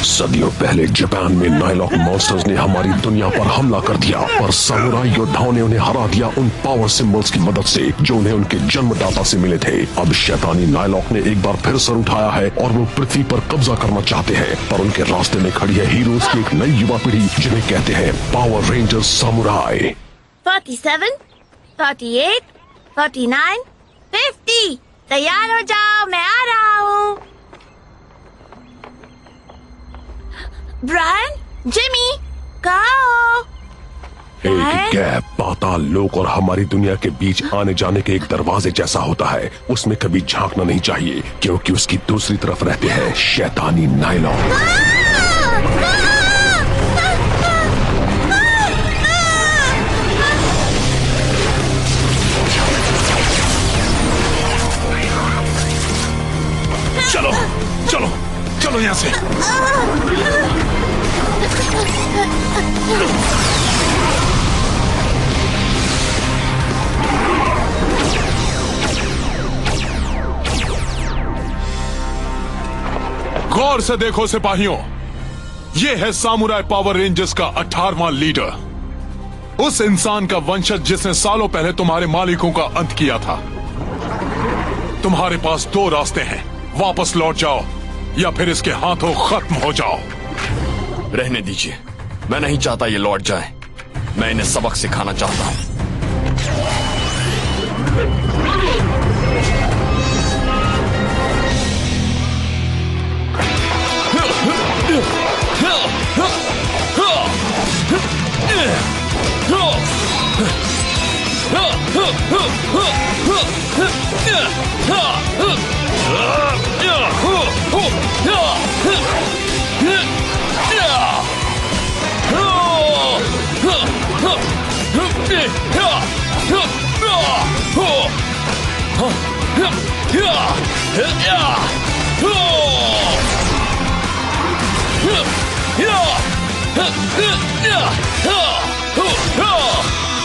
सदियों पहले जापान में नाइलॉक मॉन्स्टर्स ने हमारी दुनिया पर हमला कर दिया और सामुराई योद्धाओं ने उन्हें हरा दिया उन पावर सिंबल्स की मदद से जो उन्हें उनके जन्मदाता से मिले थे। अब शैतानी नाइलॉक ने एक बार फिर सर उठाया है और वो पृथ्वी पर कब्जा करना चाहते हैं, पर उनके रास्ते में खड़ी है हीरोज की एक नई युवा पीढ़ी जिन्हें कहते हैं पावर रेंजर्स सामुराई। 47, 48, 49, 50। तैयार हो जाओ, मैं आ रहा हूँ। ब्रायन, जिमी, कहाँ हो? एक गैप पाताल लोक और हमारी दुनिया के बीच आने जाने के एक दरवाजे जैसा होता है, उसमें कभी झांकना नहीं चाहिए क्योंकि उसकी दूसरी तरफ रहते हैं शैतानी नाइलॉक। चलो चलो चलो यहाँ से। गौर से देखो सिपाहियों, ये है सामुराई पावर रेंजर्स का 18वां लीडर, उस इंसान का वंशज जिसने सालों पहले तुम्हारे मालिकों का अंत किया था। तुम्हारे पास दो रास्ते हैं, वापस लौट जाओ या फिर इसके हाथों खत्म हो जाओ। रहने दीजिए, मैं नहीं चाहता ये लौट जाए। मैं इन्हें सबक सिखाना चाहता हूँ।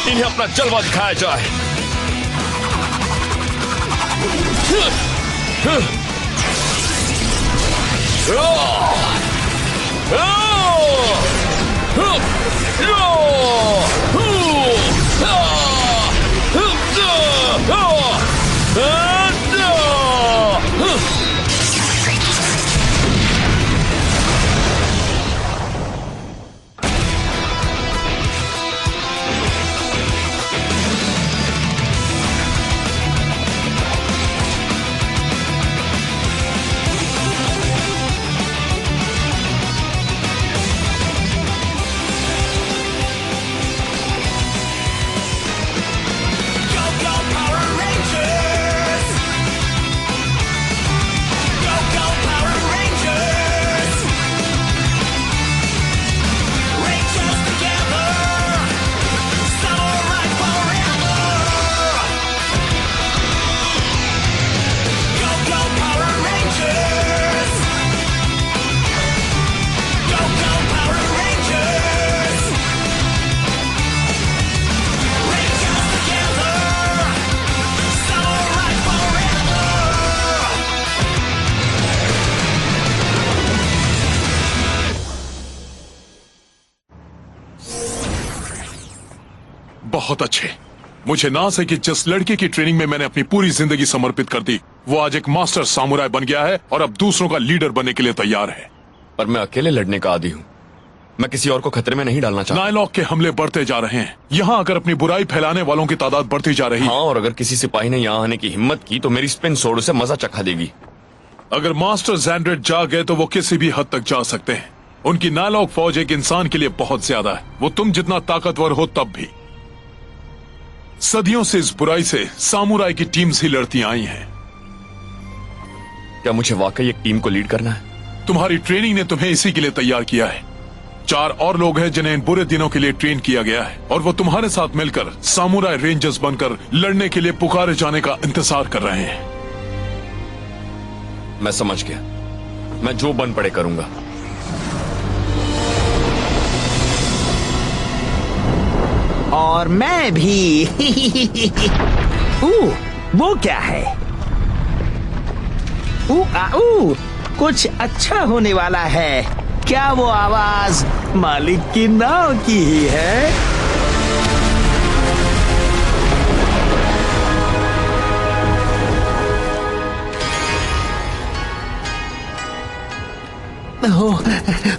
इन्हें अपना जलवा दिखाया जाए। बहुत अच्छे। मुझे नाज है कि जिस लड़के की ट्रेनिंग में मैंने अपनी पूरी जिंदगी समर्पित कर दी, वो आज एक मास्टर सामुराई बन गया है और अब दूसरों का लीडर बनने के लिए तैयार है। पर मैं अकेले लड़ने का आदी हूँ, मैं किसी और को खतरे में नहीं डालना चाहता। नाइलॉक के हमले बढ़ते जा रहे हैं। यहाँ अगर अपनी बुराई फैलाने वालों की तादाद बढ़ती जा रही है। हाँ, और अगर किसी सिपाही ने यहाँ आने की हिम्मत की तो मेरी स्पिन सोड उसे मजा चखा देगी। अगर मास्टर ज़ैंड्रेड जाग गए तो वो किसी भी हद तक जा सकते हैं। उनकी नाइलॉक फौज एक इंसान के लिए बहुत ज्यादा है। वो तुम जितना ताकतवर हो तब भी। सदियों से इस बुराई से सामुराई की टीम्स ही लड़ती आई हैं। क्या मुझे वाकई एक टीम को लीड करना है? तुम्हारी ट्रेनिंग ने तुम्हें इसी के लिए तैयार किया है। 4 और लोग हैं जिन्हें इन बुरे दिनों के लिए ट्रेन किया गया है और वो तुम्हारे साथ मिलकर सामुराई रेंजर्स बनकर लड़ने के लिए पुकारे जाने का इंतजार कर रहे हैं। मैं समझ गया, मैं जो बन पड़े करूंगा। और मैं भी। वो क्या है? कुछ अच्छा होने वाला है। क्या वो आवाज मालिक की नाव की ही है? ओह,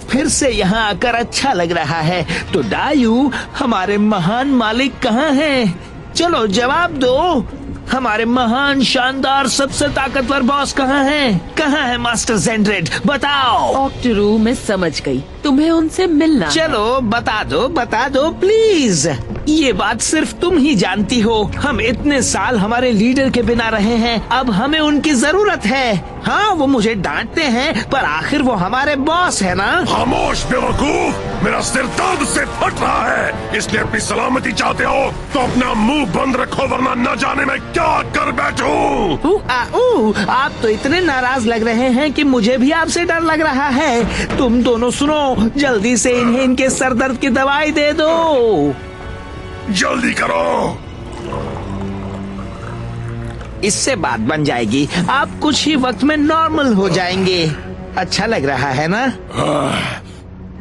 फिर से यहाँ आकर अच्छा लग रहा है। तो डायू, हमारे महान मालिक कहाँ हैं? चलो जवाब दो। हमारे महान, शानदार, सबसे ताकतवर बॉस कहाँ हैं? कहाँ है मास्टर ज़ेंड्रेड? बताओ। ऑक्टरू, मैं समझ गई, तुम्हें उनसे मिलना। चलो बता दो प्लीज। ये बात सिर्फ तुम ही जानती हो। हम इतने साल हमारे लीडर के बिना रहे हैं, अब हमें उनकी जरूरत है। हाँ, वो मुझे डांटते हैं, पर आखिर वो हमारे बॉस है ना। खामोश बेवकूफ, मेरा सिर दर्द से फट रहा है। इसलिए अपनी सलामती चाहते हो तो अपना मुंह बंद रखो, वरना न जाने मैं क्या कर बैठूं। आप तो इतने नाराज लग रहे हैं कि मुझे भी आपसे डर लग रहा है। तुम दोनों सुनो, जल्दी से इन्हें इनके सर दर्द की दवाई दे दो। जल्दी करो। इससे बात बन जाएगी, आप कुछ ही वक्त में नॉर्मल हो जाएंगे। अच्छा लग रहा है ना?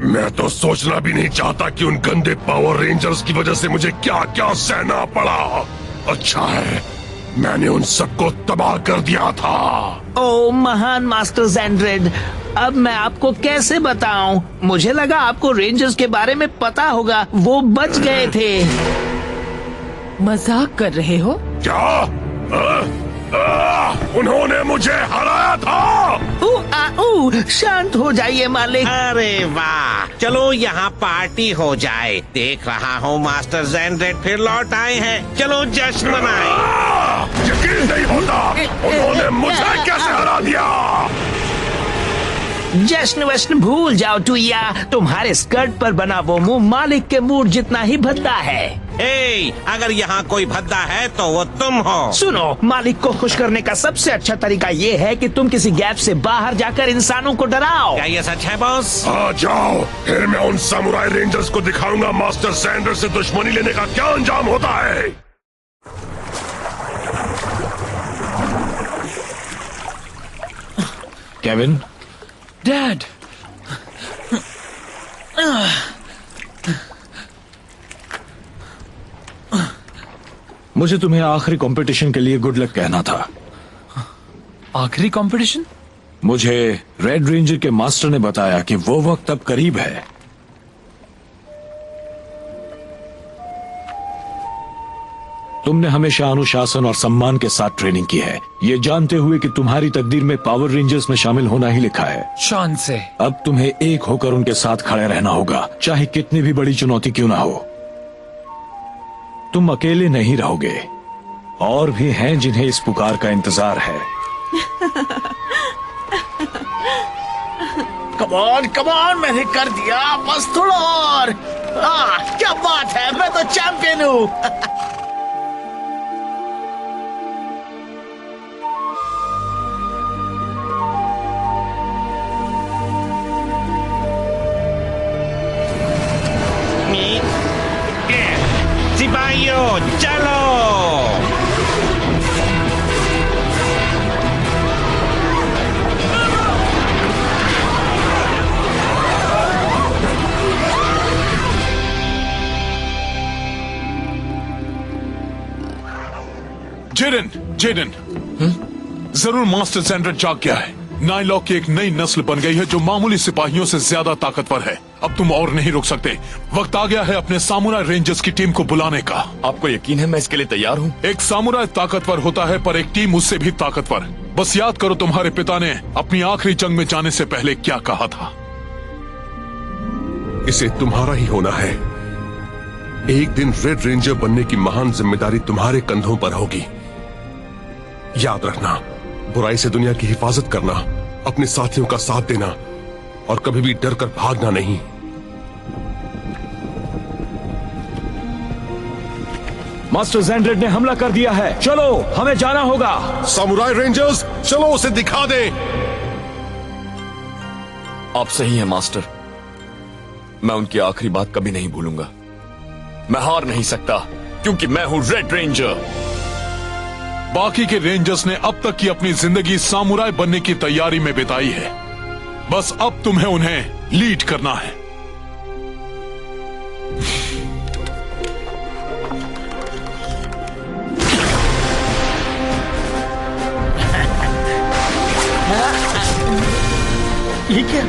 मैं तो सोचना भी नहीं चाहता कि उन गंदे पावर रेंजर्स की वजह से मुझे क्या क्या सहना पड़ा। अच्छा है, मैंने उन सबको तबाह कर दिया था। ओ महान मास्टर ज़ेंड्रेड, अब मैं आपको कैसे बताऊं? मुझे लगा आपको रेंजर्स के बारे में पता होगा, वो बच गए थे। मजाक कर रहे हो? क्या? उन्होंने मुझे हराया था। शांत हो जाइए मालिक। अरे वाह, चलो यहाँ पार्टी हो जाए। देख रहा हूँ मास्टर ज़ेंड्रेड फिर लौट आए हैं। चलो जश्न मनाएं। यकीन नहीं होता, उन्होंने मुझे कैसे हरा दिया। जश्न वश्न भूल जाओ टुइया, तुम्हारे स्कर्ट पर बना वो मुंह मालिक के मुंह जितना ही भद्दा है। अगर यहाँ कोई भद्दा है तो वो तुम हो। सुनो, मालिक को खुश करने का सबसे अच्छा तरीका ये है कि तुम किसी गैप से बाहर जाकर इंसानों को डराओ। क्या ये सच है बॉस? आ जाओ, फिर मैं उन सामुराई रेंजर्स को दिखाऊंगा मास्टर सैंडर से दुश्मनी लेने का क्या अंजाम होता है। केविन, डैड, मुझे तुम्हें आखिरी कंपटीशन के लिए गुड लक कहना था। आखिरी कंपटीशन? मुझे रेड रेंजर के मास्टर ने बताया कि वो वक्त अब करीब है। तुमने हमेशा अनुशासन और सम्मान के साथ ट्रेनिंग की है, ये जानते हुए कि तुम्हारी तकदीर में पावर रेंजर्स में शामिल होना ही लिखा है। शान से अब तुम्हें एक होकर उनके साथ खड़े रहना होगा, चाहे कितनी भी बड़ी चुनौती क्यों ना हो। तुम अकेले नहीं रहोगे, और भी हैं जिन्हें इस पुकार का इंतजार है। कम ऑन, मैंने कर दिया, बस थोड़ा और। क्या बात है, मैं तो चैंपियन हूँ। सिपाहियों चलो। जेडन, जरूर मास्टर ज़ेंड्रेड जाग गया है। नाइलॉक की एक नई नस्ल बन गई है जो मामूली सिपाहियों से ज्यादा ताकतवर है। अब तुम और नहीं रुक सकते, वक्त आ गया है अपने सामुराई रेंजर्स की टीम को बुलाने का। आपको यकीन है मैं इसके लिए तैयार हूँ? एक सामुराई ताकतवर होता है, पर एक टीम उससे भी ताकतवर। बस याद करो तुम्हारे पिता ने अपनी आखिरी जंग में जाने से पहले क्या कहा था। इसे तुम्हारा ही होना है। एक दिन रेड रेंजर बनने की महान जिम्मेदारी तुम्हारे कंधों पर होगी। याद रखना, बुराई से दुनिया की हिफाजत करना, अपने साथियों का साथ देना और कभी भी डर कर भागना नहीं। मास्टर ज़ेंड्रेड ने हमला कर दिया है, चलो हमें जाना होगा। सामुराई रेंजर्स, चलो उसे दिखा दे। आप सही हैं मास्टर, मैं उनकी आखिरी बात कभी नहीं भूलूंगा। मैं हार नहीं सकता क्योंकि मैं हूं रेड रेंजर। बाकी के रेंजर्स ने अब तक की अपनी जिंदगी सामुराई बनने की तैयारी में बिताई है। बस अब तुम्हें उन्हें लीड करना है। ये क्या?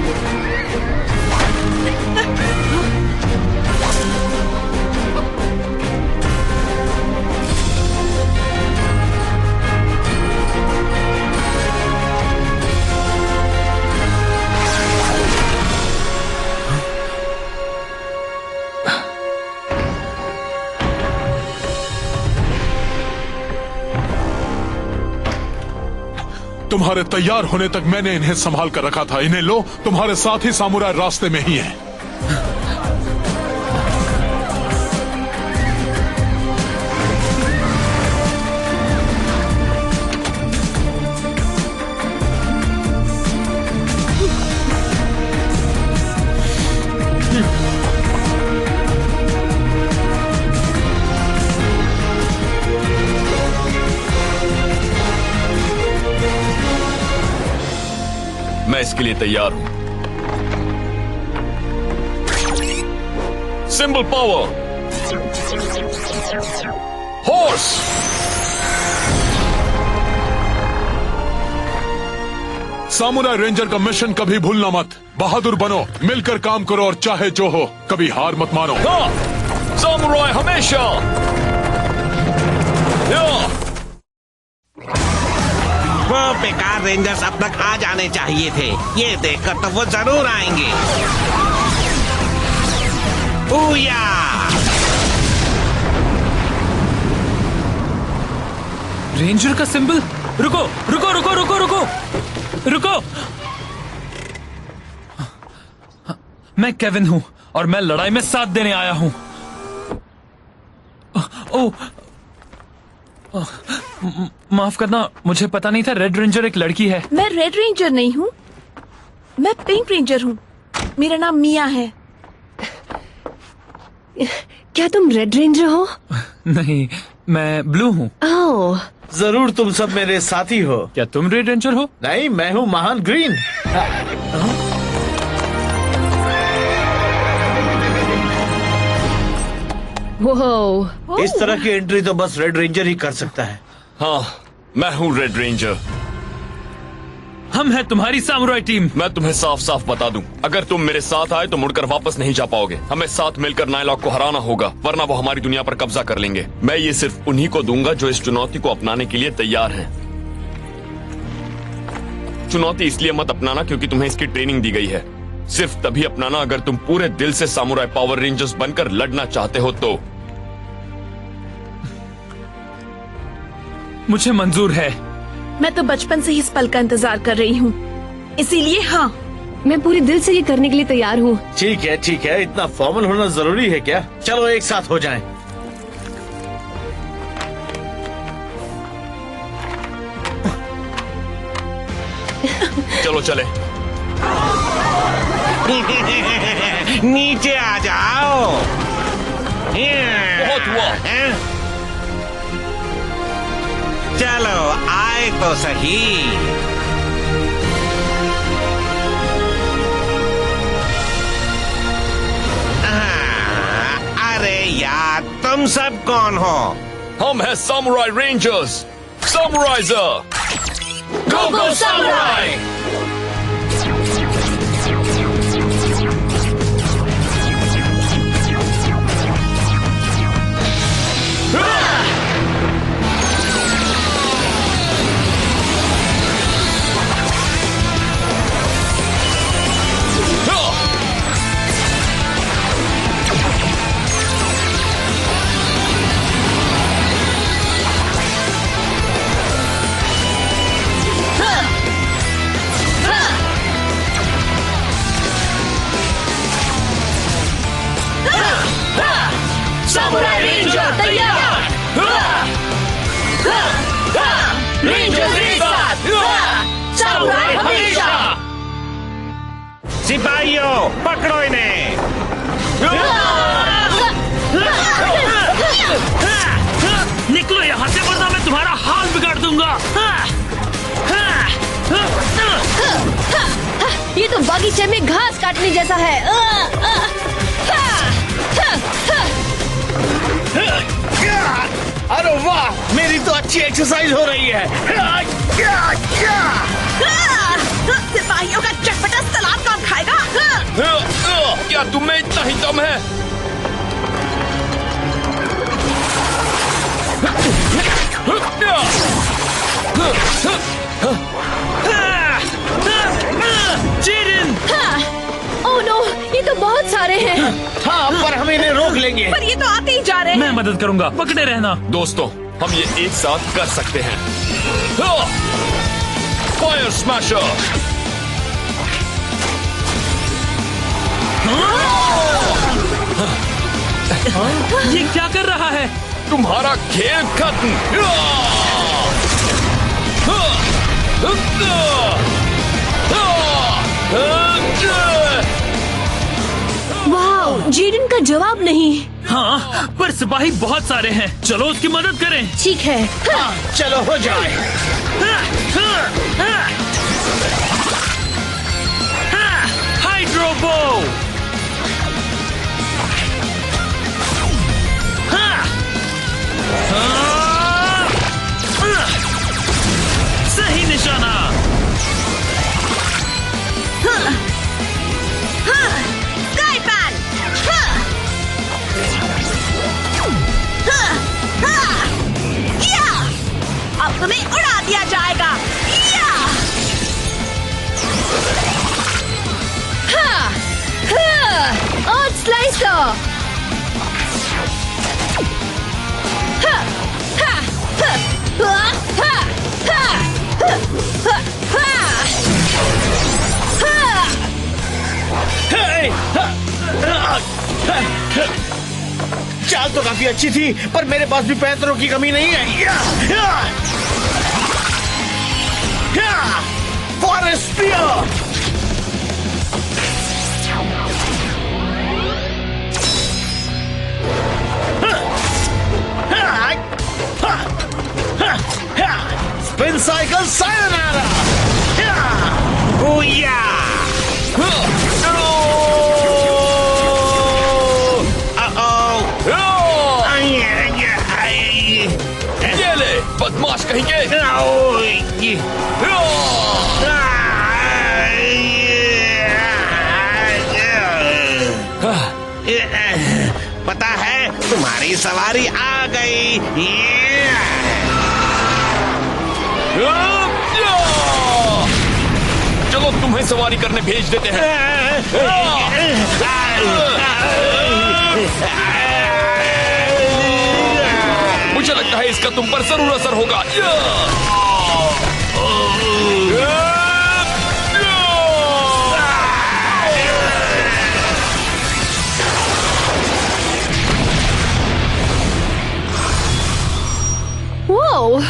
तुम्हारे तैयार होने तक मैंने इन्हें संभाल कर रखा था। इन्हें लो, तुम्हारे साथ ही सामुराई रास्ते में ही है। मैं इसके लिए तैयार हूं। Symbol power, horse. Samurai ranger का मिशन कभी भूलना मत। बहादुर बनो, मिलकर काम करो और चाहे जो हो कभी हार मत मानो। हाँ, सामुराई हमेशा। वो बेकार रेंजर्स अब तक आ जाने चाहिए थे। ये देखकर तो वो जरूर आएंगे। ऊया! रेंजर का सिंबल। रुको रुको रुको रुको रुको रुको। मैं केविन हूं और मैं लड़ाई में साथ देने आया हूं। माफ करना, मुझे पता नहीं था रेड रेंजर एक लड़की है। मैं रेड रेंजर नहीं हूँ, मैं पिंक रेंजर हूँ। मेरा नाम मिया है। क्या तुम रेड रेंजर हो? नहीं, मैं ब्लू हूँ। ओह, जरूर तुम सब मेरे साथी हो। क्या तुम रेड रेंजर हो? नहीं, मैं हूँ महान ग्रीन। वो इस तरह की एंट्री तो बस रेड रेंजर ही कर सकता है। हाँ, मैं हूँ रेड रेंजर। हम हैं तुम्हारी सामुराई टीम। मैं तुम्हें साफ साफ बता दूं, अगर तुम मेरे साथ आए तो मुड़कर वापस नहीं जा पाओगे। हमें साथ मिलकर नाइलॉक को हराना होगा, वरना वो हमारी दुनिया पर कब्जा कर लेंगे। मैं ये सिर्फ उन्हीं को दूंगा जो इस चुनौती को अपनाने के लिए तैयार हैं। चुनौती इसलिए मत अपनाना क्योंकि तुम्हें इसकी ट्रेनिंग दी गई है। सिर्फ तभी अपनाना अगर तुम पूरे दिल से सामुराई पावर रेंजर्स बनकर लड़ना चाहते हो तो। मुझे मंजूर है। मैं तो बचपन से ही इस पल का इंतजार कर रही हूँ, इसीलिए हाँ, मैं पूरे दिल से ये करने के लिए तैयार हूँ। ठीक है ठीक है, इतना फॉर्मल होना जरूरी है क्या? चलो एक साथ हो जाएं। चलो चले। नीचे आ जाओ। बहुत हुआ। चलो आए तो सही। अरे यार, तुम सब कौन हो? हम हैं सामुराई रेंजर्स। सामुराइजर, गो गो सामुराई। सामुराई रेंजर तैयार। रेंजर्स एक साथ। सामुराई हमेशा। सिपाहियों, पकड़ो इन्हें। निकलो यहाँ से, वरना मैं तुम्हारा हाल बिगाड़ दूंगा। ये ये तो बागीचे में घास काटने जैसा है। अरे वाह, मेरी तो अच्छी एक्सरसाइज हो रही है। सिपाहियों का चटपटा सलाद कौन खाएगा? क्या तुम्हें इतना ही दम है? जेडन! ओह नो, ये तो बहुत सारे हैं। हाँ, पर हम इन्हें रोक लेंगे। पर ये तो आते ही जा रहे हैं। मैं मदद करूंगा, पकड़े रहना। दोस्तों, हम ये एक साथ कर सकते हैं। Fire smasher! ये क्या कर रहा है? तुम्हारा खेल खत्म। वाह, जेडन का जवाब नहीं। हाँ, पर सिपाही बहुत सारे हैं। चलो उसकी मदद करें। ठीक है। चलो हो जाए। हाइड्रोबो! सही निशाना। स्काईपैन! अब तुम्हें उड़ा दिया जाएगा। और स्लाइसर! चाल तो काफी अच्छी थी, पर मेरे पास भी पैंतरों की कमी नहीं है। Forest spear! Spin cycle sayonara! ये ले, बदमाश कहीं के। पता है, तुम्हारी सवारी आ गई। चलो तुम्हें सवारी करने भेज देते हैं। मुझे लगता है इसका तुम पर जरूर असर होगा। वो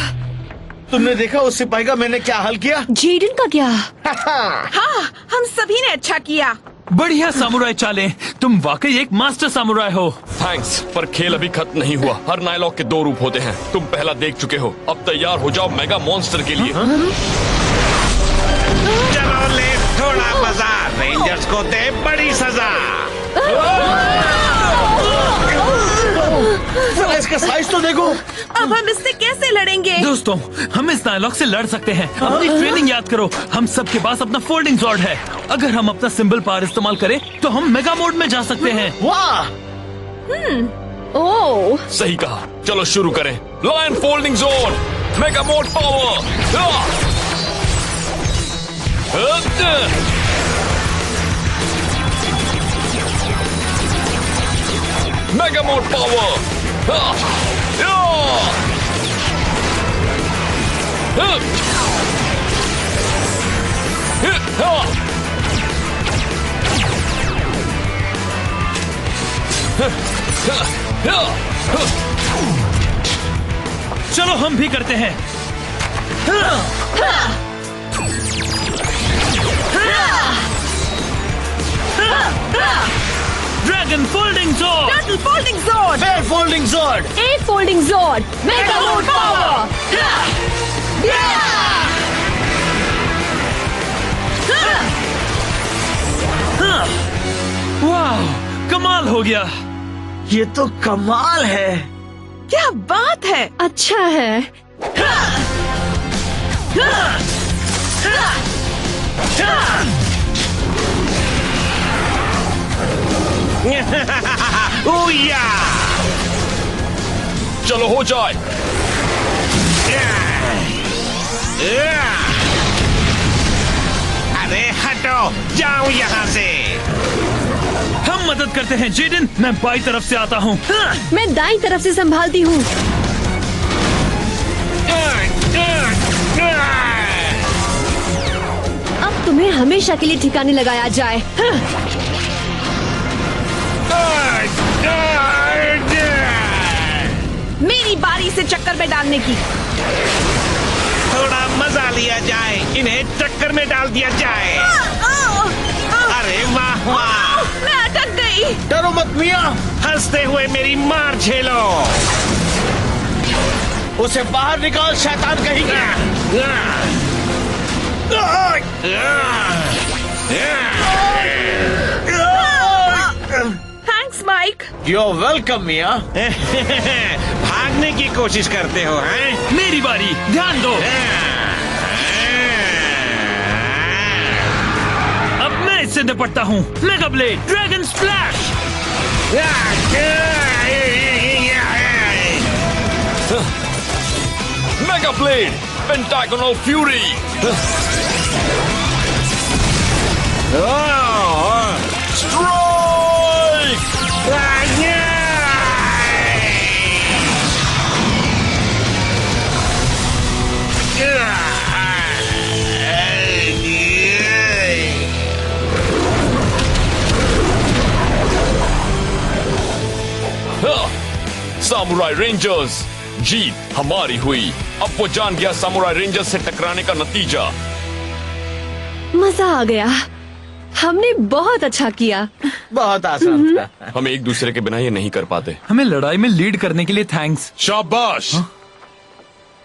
तुमने देखा उस सिपाही का मैंने क्या हाल किया? जेडन का क्या? हाँ, हम सभी ने अच्छा किया। बढ़िया सामुराई चालें। तुम वाकई एक मास्टर सामुराई हो। थैंक्स, पर खेल अभी खत्म नहीं हुआ। हर नायलॉक के 2 रूप होते हैं। तुम पहला देख चुके हो। अब तैयार हो जाओ मेगा मॉन्स्टर के लिए। चलो ले थोड़ा मजा, रेंजर्स को दे बड़ी सजा। इसका साइज तो देखो। अब हम इससे कैसे लड़ेंगे? दोस्तों, हम इस नायलॉक से लड़ सकते हैं। अपनी ट्रेनिंग याद करो। हम सबके पास अपना फोल्डिंग स्वॉर्ड है। अगर हम अपना सिंबल पावर इस्तेमाल करें तो हम मेगा मोड में जा सकते हैं। वाह! ओह, सही कहा। चलो शुरू करें। Lion folding zone, mega mode power. Mega mode power. चलो हम भी करते हैं। Dragon folding zone, turtle folding zone, bear folding sword, A folding zone, mega mode power. वाह, कमाल हो गया। ये तो कमाल है। क्या बात है। अच्छा है। ओया! चलो हो जाए। अरे हटो, जाओ यहाँ से। हम मदद करते हैं जेडन, मैं बाई तरफ से आता हूँ। मैं दाईं तरफ से संभालती हूँ। अब तुम्हें हमेशा के लिए ठिकाने लगाया जाए। मेरी बारी से चक्कर में डालने की। थोड़ा मजा लिया जाए, इन्हें चक्कर में डाल दिया जाए। अरे वाह वाह! मैं अटक गई। डरो मत मिया, हंसते हुए मेरी मार झेलो। उसे बाहर निकाल शैतान कहेंगे। Thanks Mike. You're welcome मिया। भागने की कोशिश करते हो हैं? मेरी बारी, ध्यान दो। अब मैं इससे निपटता हूँ। Mega blade, dragon splash. Mega blade, pentagonal fury. Strike! Samurai rangers, जीत हमारी हुई। अब वो जान गया सामुराई रेंजर्स से टकराने का नतीजा। मजा आ गया। हमने बहुत अच्छा किया। बहुत आसान था। हम एक दूसरे के बिना ये नहीं कर पाते। हमें लड़ाई में लीड करने के लिए थैंक्स। शाबाश।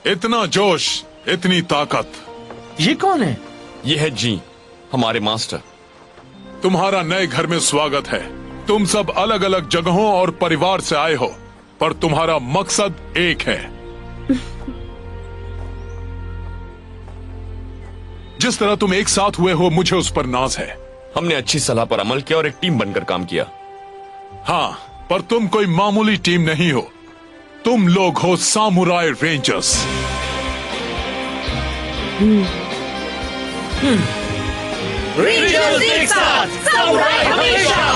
इतना जोश, इतनी ताकत। ये कौन है? ये है जी, हमारे मास्टर। तुम्हारा नए घर में स्वागत है। तुम सब अलग अलग जगहों और परिवार से आए हो, पर तुम्हारा मकसद एक है। जिस तरह तुम एक साथ हुए हो, मुझे उस पर नाज है। हमने अच्छी सलाह पर अमल किया और एक टीम बनकर काम किया। हाँ, पर तुम कोई मामूली टीम नहीं हो। तुम लोग हो सामुराई रेंजर्स। रेंजर्स एक साथ, सामुराई हमेशा।